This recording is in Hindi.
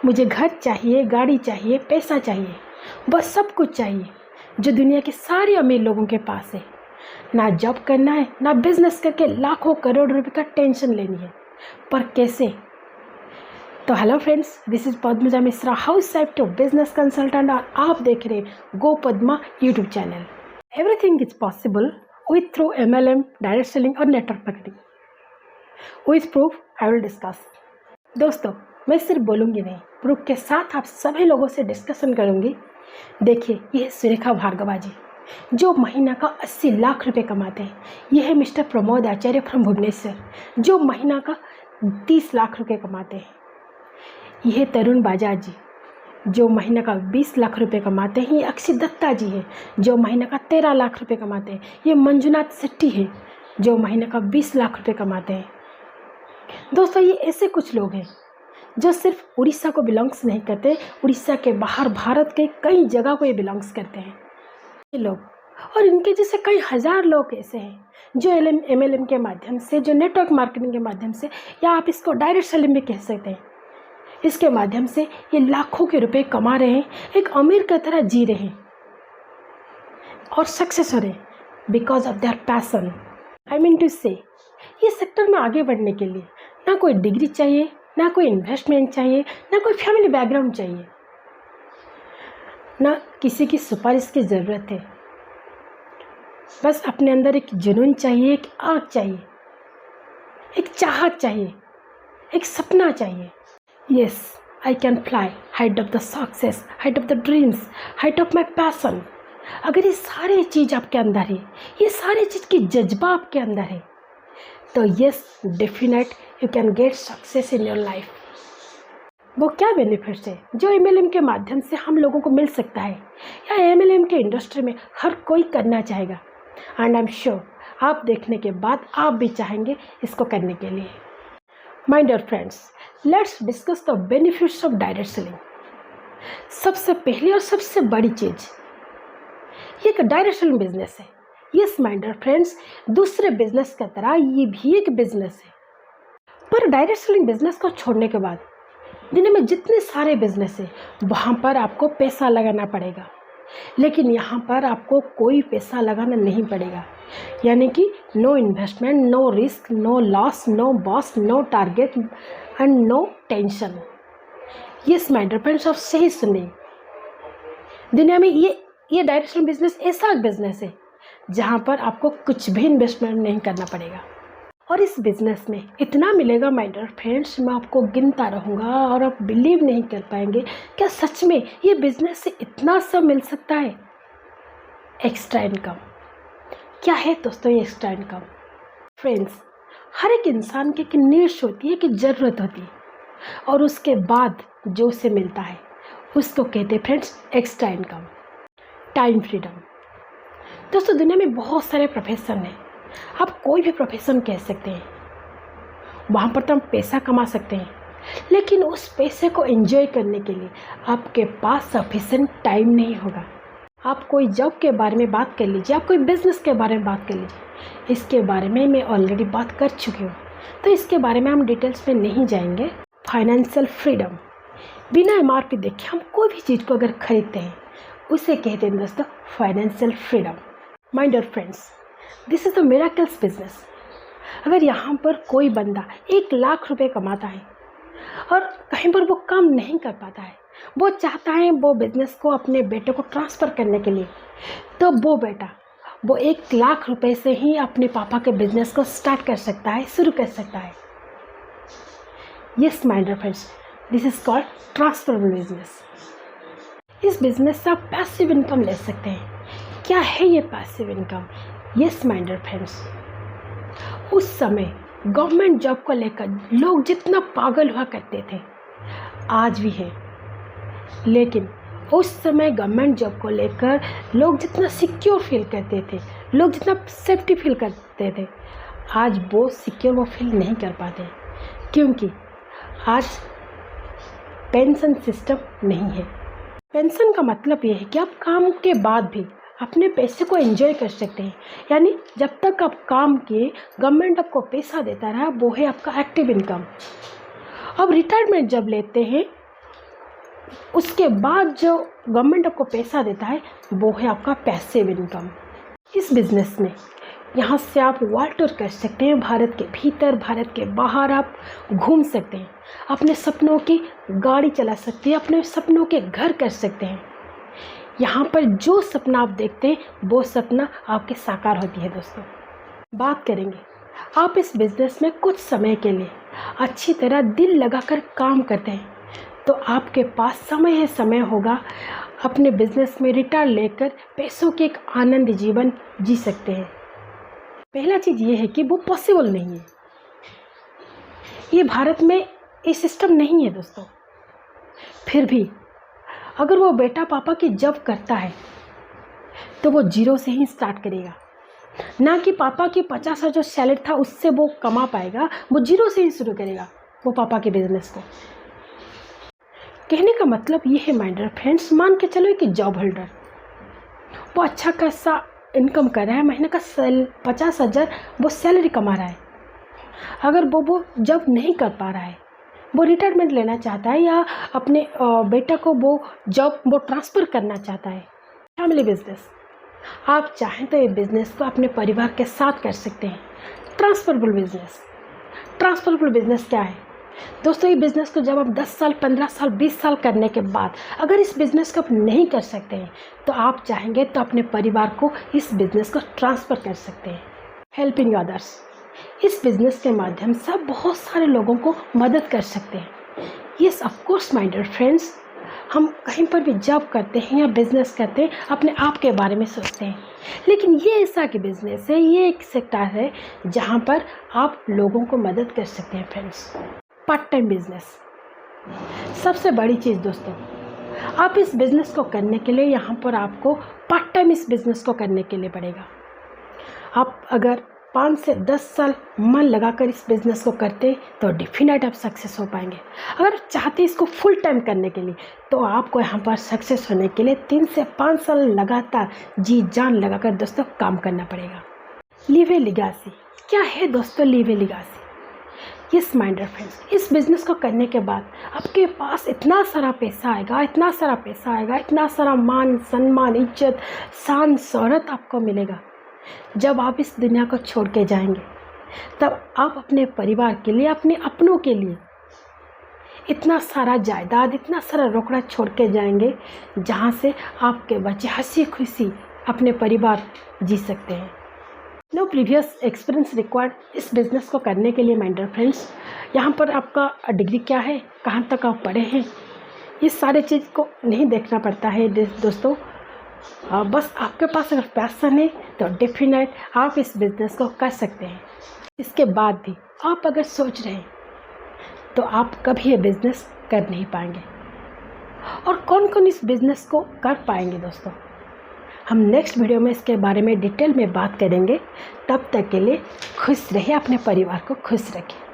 मुझे घर चाहिए, गाड़ी चाहिए, पैसा चाहिए, बस सब कुछ चाहिए जो दुनिया के सारे अमीर लोगों के पास है। ना जॉब करना है, ना बिजनेस करके लाखों करोड़ रुपए का टेंशन लेनी है, पर कैसे? तो hello friends, this is Padmaja Mishra, housewife to business consultant, और आप देख रहे हैं go Padma YouTube channel. Everything is possible with through MLM, direct selling और network marketing. With proof I will discuss. दोस्तों, मैं सिर्फ बोलूँगी नहीं, प्रूफ के साथ आप सभी लोगों से डिस्कशन करूँगी। देखिए, यह सुरेखा भार्गवा जी जो महीना का 80 लाख रुपए कमाते हैं। यह है मिस्टर प्रमोद आचार्य फ्रॉम भुवनेश्वर जो महीना का 30 लाख रुपए कमाते हैं। यह तरुण बजाज जी जो महीना का 20 लाख रुपए कमाते हैं। ये अक्षय दत्ता जी है जो महीना का 13 लाख रुपए कमाते हैं। ये मंजुनाथ शेट्टी है जो महीने का 20 लाख रुपए कमाते हैं। दोस्तों, ये ऐसे कुछ लोग हैं जो सिर्फ उड़ीसा को बिलोंग्स नहीं करते, उड़ीसा के बाहर भारत के कई जगह को ये बिलोंग्स करते हैं ये लोग। और इनके जैसे कई हजार लोग ऐसे हैं जो MLM के माध्यम से, जो नेटवर्क मार्केटिंग के माध्यम से, या आप इसको डायरेक्ट सेलिंग भी कह सकते हैं, इसके माध्यम से ये लाखों के रुपए कमा रहे हैं, एक अमीर की तरह जी रहे हैं और सक्सेस हो रहे हैं because of their passion. I mean to say, ये सेक्टर में आगे बढ़ने के लिए ना कोई डिग्री चाहिए, ना कोई इन्वेस्टमेंट चाहिए, ना कोई फैमिली बैकग्राउंड चाहिए, ना किसी की सुपारिश की ज़रूरत है। बस अपने अंदर एक जुनून चाहिए, एक आग चाहिए, एक चाहत चाहिए, एक सपना चाहिए। Yes, I can fly height of the success, height of the dreams, height of my passion. अगर ये सारे चीज़ आपके अंदर है, ये सारे चीज़ की जज्बा आपके अंदर है, तो yes, definite you can get success in your life. वो क्या बेनिफिट्स है जो MLM के माध्यम से हम लोगों को मिल सकता है, या MLM के इंडस्ट्री में हर कोई करना चाहेगा। एंड आई एम श्योर आप देखने के बाद आप भी चाहेंगे इसको करने के लिए। My dear friends, let's discuss the benefits of direct selling. सबसे पहली और सबसे बड़ी चीज़, ये एक डायरेक्ट सेलिंग बिजनेस है। यस माय डियर फ्रेंड्स, दूसरे बिजनेस की तरह ये भी एक बिजनेस है, पर डायरेक्ट सेलिंग बिजनेस को छोड़ने के बाद दुनिया में जितने सारे बिजनेस है वहाँ पर आपको पैसा लगाना पड़ेगा, लेकिन यहाँ पर आपको कोई पैसा लगाना नहीं पड़ेगा। यानी कि no investment, no risk, no loss, no boss, no target and no tension. Yes my dear friends, आप सही सुनिए, दुनिया में ये डायरेक्ट सेलिंग बिजनेस ऐसा बिजनेस है जहाँ पर आपको कुछ भी इन्वेस्टमेंट नहीं करना पड़ेगा। और इस बिज़नेस में इतना मिलेगा माय डियर फ्रेंड्स, मैं आपको गिनता रहूँगा और आप बिलीव नहीं कर पाएंगे क्या सच में ये बिज़नेस से इतना सब मिल सकता है। एक्स्ट्रा इनकम क्या है दोस्तों? ये एक्स्ट्रा इनकम फ्रेंड्स, हर एक इंसान की एक नीड्स होती है, कि ज़रूरत होती है, और उसके बाद जो उसे मिलता है उसको कहते हैं friends extra income. Time freedom. दोस्तों, दुनिया में बहुत सारे प्रोफेशन हैं, आप कोई भी प्रोफेशन कह सकते हैं, वहाँ पर तो हम पैसा कमा सकते हैं, लेकिन उस पैसे को एंजॉय करने के लिए आपके पास सफिशिएंट टाइम नहीं होगा। आप कोई जॉब के बारे में बात कर लीजिए, आप कोई बिजनेस के बारे में बात कर लीजिए, इसके बारे में मैं ऑलरेडी बात कर चुकी हूँ, तो इसके बारे में हम डिटेल्स में नहीं जाएंगे। फाइनेंशियल फ्रीडम, बिना MRP देखे हम कोई भी चीज़ को अगर खरीदते हैं उसे कहते हैं दोस्तों financial freedom. My dear friends, this is the miracles business. अगर यहाँ पर कोई बंदा 1 लाख रुपए कमाता है और कहीं पर वो काम नहीं कर पाता है, वो चाहता है वो बिज़नेस को अपने बेटे को ट्रांसफ़र करने के लिए, तो वो बेटा वो 1 लाख रुपए से ही अपने पापा के बिज़नेस को स्टार्ट कर सकता है, शुरू कर सकता है। Yes my dear friends, this is called transferable business. इस बिज़नेस से आप पैसिव इनकम ले सकते हैं। क्या है ये passive income? Yes my dear friends, उस समय गवर्नमेंट जॉब को लेकर लोग जितना पागल हुआ करते थे, आज भी है, लेकिन उस समय गवर्नमेंट जॉब को लेकर लोग जितना सिक्योर फील करते थे, लोग जितना सेफ्टी फील करते थे, आज वो सिक्योर वो फील नहीं कर पाते, क्योंकि आज पेंशन सिस्टम नहीं है। पेंशन का मतलब ये है कि आप काम के बाद भी अपने पैसे को एंजॉय कर सकते हैं, यानी जब तक आप काम किए गवर्नमेंट आपको पैसा देता रहा, वो है आपका एक्टिव इनकम। अब रिटायरमेंट जब लेते हैं उसके बाद जो गवर्नमेंट आपको पैसा देता है वो है आपका पैसिव इनकम। इस बिज़नेस में यहाँ से आप वर्ल्ड टूर कर सकते हैं, भारत के भीतर भारत के बाहर आप घूम सकते हैं, अपने सपनों की गाड़ी चला सकते हैं, अपने सपनों के घर कर सकते हैं। यहाँ पर जो सपना आप देखते हैं वो सपना आपके साकार होती है। दोस्तों बात करेंगे, आप इस बिज़नेस में कुछ समय के लिए अच्छी तरह दिल लगाकर काम करते हैं तो आपके पास समय होगा अपने बिज़नेस में रिटायर लेकर पैसों के एक आनंद जीवन जी सकते हैं। पहला चीज़ ये है कि वो पॉसिबल नहीं है, ये भारत में ये सिस्टम नहीं है दोस्तों। फिर भी अगर वो बेटा पापा की जॉब करता है तो वो जीरो से ही स्टार्ट करेगा, ना कि पापा की 50,000 जो सैलरी था उससे वो कमा पाएगा, वो जीरो से ही शुरू करेगा वो पापा के बिजनेस को। कहने का मतलब ये है माय डियर फ्रेंड्स, मान के चलो कि जॉब होल्डर वो अच्छा खासा इनकम कर रहा है, महीने का 50,000 वो सैलरी कमा रहा है। अगर वो जॉब नहीं कर पा रहा है, वो रिटायरमेंट लेना चाहता है या अपने बेटा को वो जॉब वो ट्रांसफ़र करना चाहता है, फैमिली बिजनेस, आप चाहें तो ये बिज़नेस को अपने परिवार के साथ कर सकते हैं। ट्रांसफरेबल बिज़नेस, ट्रांसफरेबल बिज़नेस क्या है दोस्तों? ये बिज़नेस को जब आप 10 साल 15 साल 20 साल करने के बाद अगर इस बिज़नेस को आप नहीं कर सकते हैं तो आप चाहेंगे तो अपने परिवार को इस बिज़नेस को ट्रांसफ़र कर सकते हैं। हेल्पिंग अदर्स, इस बिज़नेस के माध्यम से आप बहुत सारे लोगों को मदद कर सकते हैं। Yes of course my dear friends, हम कहीं पर भी जॉब करते हैं या बिज़नेस करते हैं अपने आप के बारे में सोचते हैं, लेकिन ये ऐसा कि बिज़नेस है, ये एक सेक्टर है जहाँ पर आप लोगों को मदद कर सकते हैं। फ्रेंड्स पार्ट टाइम बिज़नेस सबसे बड़ी चीज़ दोस्तों, आप इस बिज़नेस को करने के लिए यहाँ पर आपको पार्ट टाइम इस बिज़नेस को करने के लिए पड़ेगा। आप अगर 5 से 10 साल मन लगाकर इस बिज़नेस को करते तो डेफिनेट आप सक्सेस हो पाएंगे। अगर चाहते इसको फुल टाइम करने के लिए तो आपको यहाँ पर सक्सेस होने के लिए 3 से 5 साल लगातार जी जान लगाकर दोस्तों काम करना पड़ेगा। लीव ए लिगासी क्या है दोस्तों? Leave a legacy, yes my dear friends, इस बिज़नेस को करने के बाद आपके पास इतना सारा पैसा आएगा, इतना सारा पैसा आएगा, इतना सारा मान सम्मान इज्जत शान शौहरत आपको मिलेगा। जब आप इस दुनिया को छोड़ के जाएंगे तब आप अपने परिवार के लिए, अपने अपनों के लिए इतना सारा जायदाद, इतना सारा रोकड़ा छोड़ के जाएंगे जहाँ से आपके बच्चे हंसी खुशी अपने परिवार जी सकते हैं। नो प्रीवियस एक्सपीरियंस रिक्वायर्ड इस बिज़नेस को करने के लिए माय डियर फ्रेंड्स। यहाँ पर आपका डिग्री क्या है, कहाँ तक आप पढ़े हैं, ये सारे चीज़ को नहीं देखना पड़ता है दोस्तों। बस आपके पास अगर पैशन है तो डेफिनेट आप इस बिज़नेस को कर सकते हैं। इसके बाद भी आप अगर सोच रहे हैं तो आप कभी ये बिज़नेस कर नहीं पाएंगे। और कौन कौन इस बिज़नेस को कर पाएंगे दोस्तों, हम नेक्स्ट वीडियो में इसके बारे में डिटेल में बात करेंगे। तब तक के लिए खुश रहिए, अपने परिवार को खुश रखें।